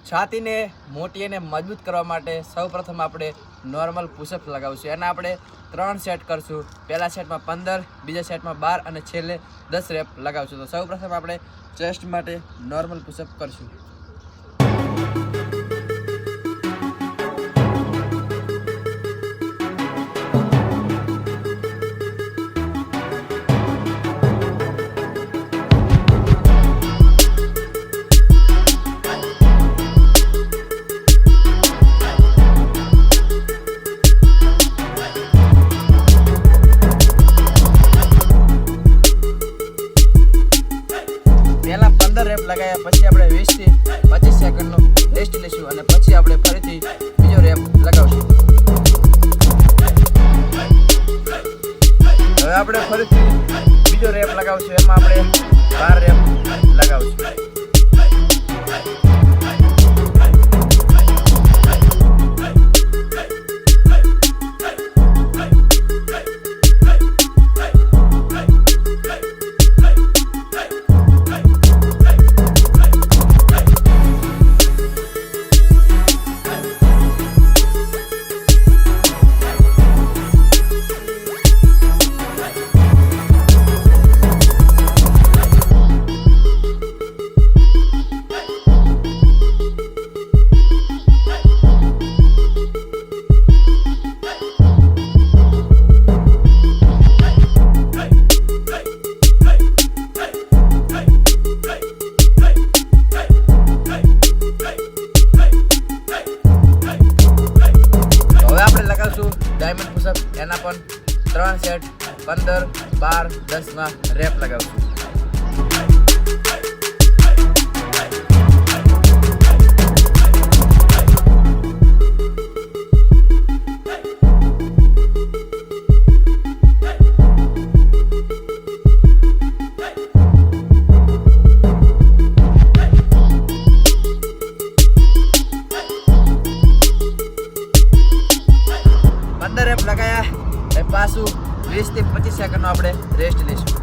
છાતીને મોટી અને મજબૂત કરવા માટે સૌપ્રથમ આપણે નોર્મલ પુશઅપ લગાવશું. એના આપણે 3 સેટ કરશું. પહેલા સેટમાં 15, બીજા સેટમાં 12 અને છેલ્લે 10 રેપ લગાવશું. તો સૌપ્રથમ આપણે ચેસ્ટ માટે નોર્મલ પુશઅપ કરશું. પહેલા 15 રેપ લગાવ્યા પછી આપણે 20 થી 25 સેકન્ડનો રેસ્ટ લઈશું અને પછી આપણે ફરીથી બીજો રેપ લગાવશું. હવે આપણે ફરીથી બીજો રેપ લગાવશું. એમાં આપણે 12 રેપ લગાવશું. Diamond push-up. એના પણ 3 સેટ 15, 12, 10 રેપ લગાવશું. રેપ લગાયા પાછું 20 થી 25 સેકન્ડનો આપણે રેસ્ટ લઈશું.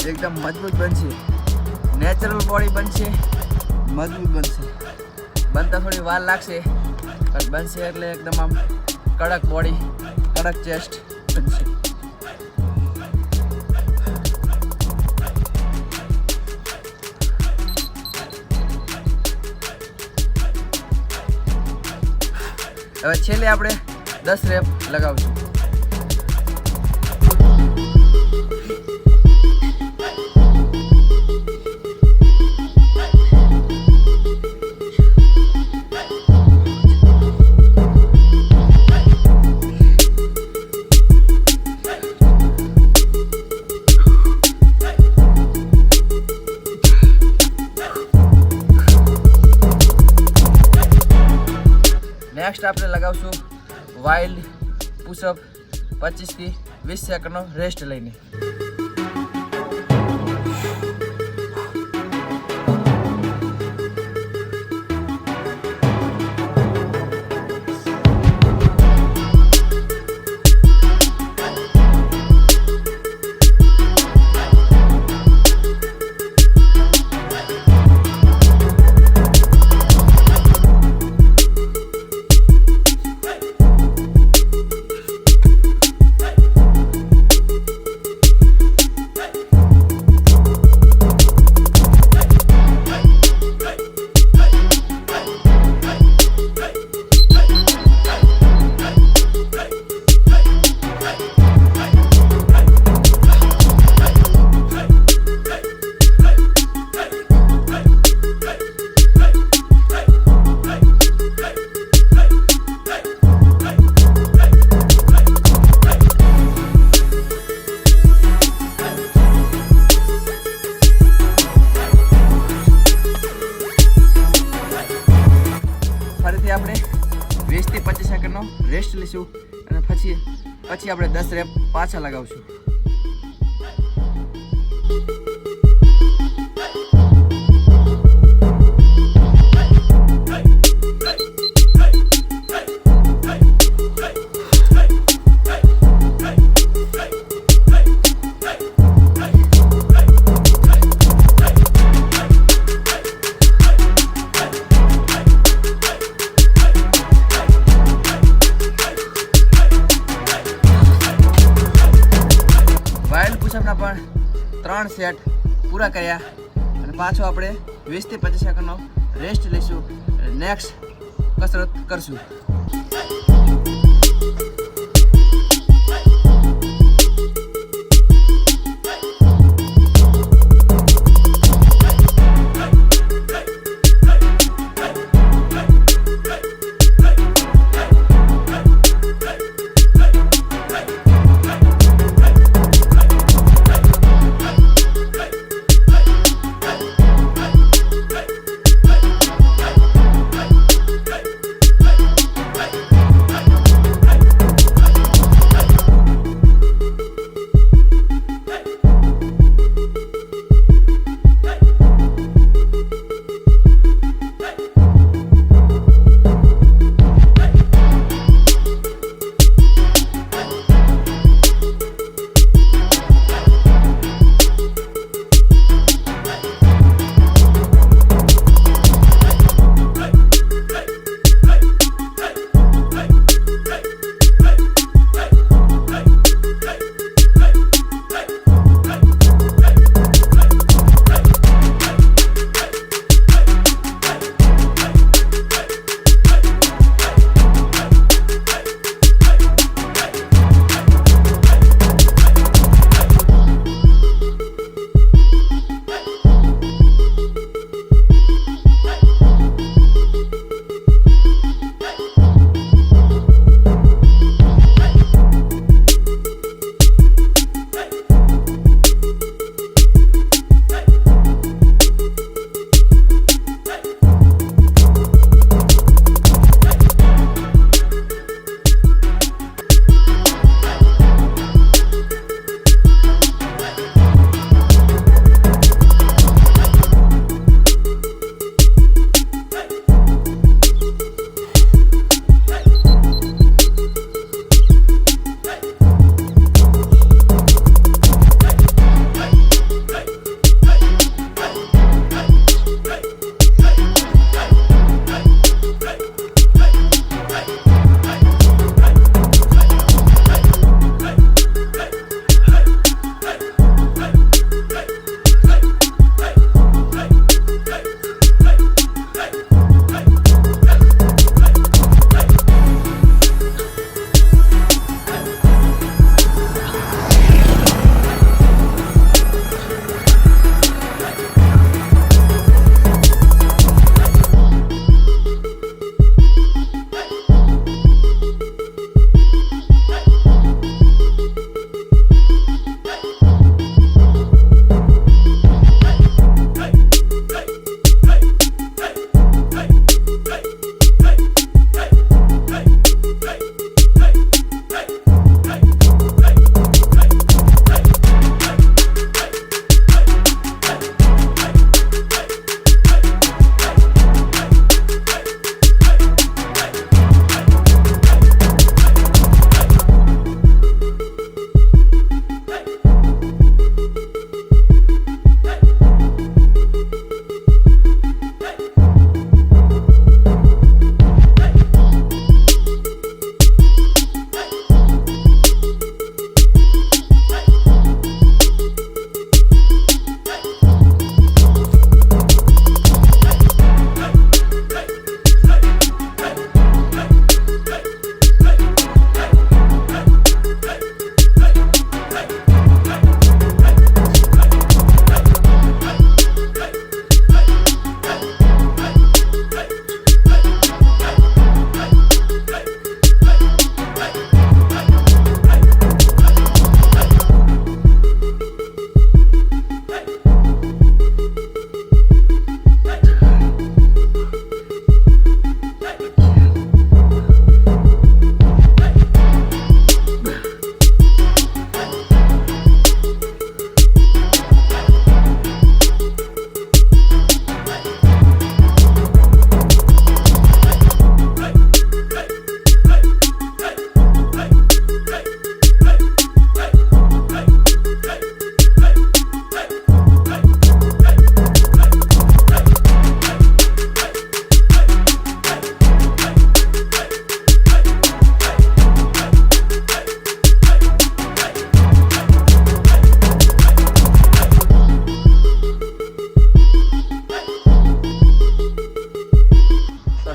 એકદમ મજબૂત બનશે, નેચરલ બોડી બનશે, મજબૂત બનશે. બનતા થોડી વાર લાગશે પણ બનશે એટલે એકદમ આમ કડક બોડી, કડક ચેસ્ટ બનશે. હવે છેલ્લે આપણે 10 રેપ લગાવશું. નેક્સ્ટ આપણે લગાવશું વાઇલ્ડ પુશઅપ 25 થી 20 સેકન્ડનો રેસ્ટ લઈને. 20 થી 25 સેકન્ડનો રેસ્ટ લઈશું અને પછી આપણે 10 રેપ પાછા લગાવશું. પુશઅપના પણ 3 સેટ પૂરા કર્યા અને પાછો આપણે 20 થી 25 સેકન્ડનો રેસ્ટ લઈશું અને નેક્સ્ટ કસરત કરશું.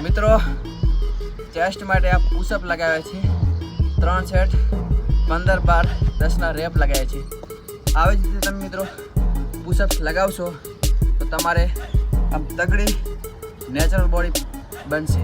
મિત્રો ચેસ્ટ માટે આ પુશઅપ લગાવ્યા છે 3 સેટ 15 12 10ના રેપ લગાવ્યા છે. આવી જ રીતે તમે મિત્રો પુશઅપ્સ લગાવશો તો તમારે આમ તગડી નેચરલ બોડી બનશે.